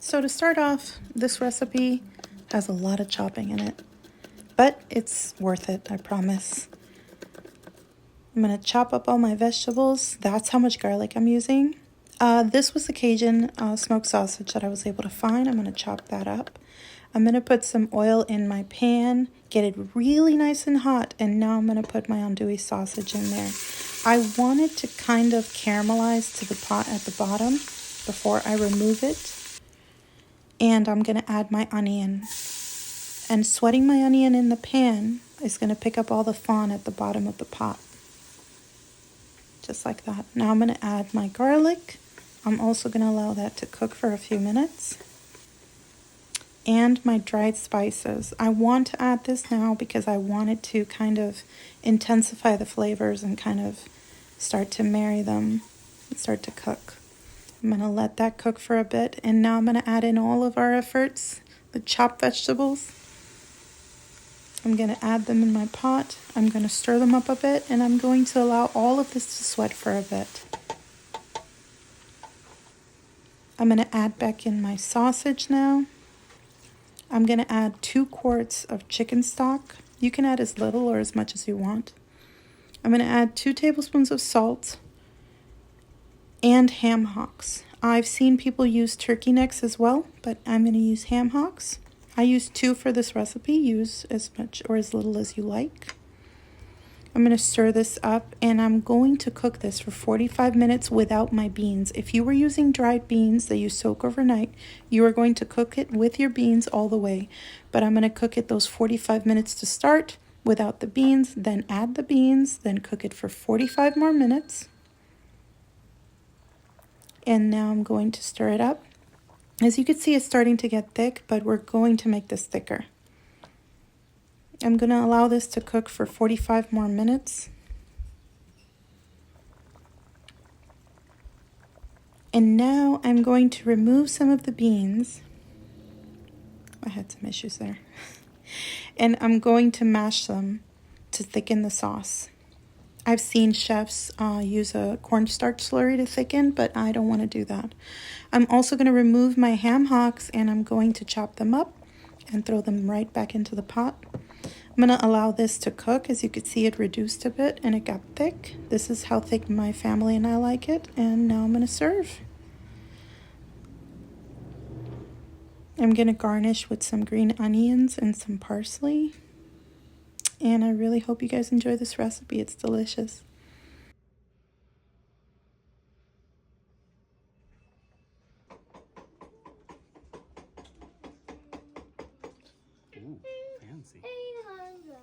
So to start off, this recipe has a lot of chopping in it, but it's worth it, I promise. I'm gonna chop up all my vegetables. That's how much garlic I'm using. This was the Cajun smoked sausage that I was able to find. I'm gonna chop that up. I'm gonna put some oil in my pan, get it really nice and hot, and now I'm gonna put my andouille sausage in there. I want it to kind of caramelize to the pot at the bottom before I remove it. And I'm gonna add my onion. And sweating my onion in the pan is gonna pick up all the fond at the bottom of the pot. Just like that. Now I'm gonna add my garlic. I'm also gonna allow that to cook for a few minutes. And my dried spices. I want to add this now because I want it to kind of intensify the flavors and kind of start to marry them and start to cook. I'm gonna let that cook for a bit, and now I'm gonna add in all of our efforts, the chopped vegetables. I'm gonna add them in my pot. I'm gonna stir them up a bit, and I'm going to allow all of this to sweat for a bit. I'm gonna add back in my sausage now. I'm gonna add 2 quarts of chicken stock. You can add as little or as much as you want. I'm gonna add 2 tablespoons of salt and ham hocks. I've seen people use turkey necks as well, but I'm going to use ham hocks. I use 2 for this recipe. Use as much or as little as you like. I'm going to stir this up, and I'm going to cook this for 45 minutes without my beans. If you were using dried beans that you soak overnight, you are going to cook it with your beans all the way. But I'm going to cook it those 45 minutes to start without the beans, then add the beans, then cook it for 45 more minutes. And now I'm going to stir it up. As you can see, it's starting to get thick, but we're going to make this thicker. I'm going to allow this to cook for 45 more minutes. And now I'm going to remove some of the beans. I had some issues there. And I'm going to mash them to thicken the sauce. I've seen chefs use a cornstarch slurry to thicken, but I don't want to do that. I'm also going to remove my ham hocks, and I'm going to chop them up and throw them right back into the pot. I'm going to allow this to cook. As you can see, it reduced a bit and it got thick. This is how thick my family and I like it. And now I'm going to serve. I'm going to garnish with some green onions and some parsley. And I really hope you guys enjoy this recipe. It's delicious. Ooh, fancy. 800.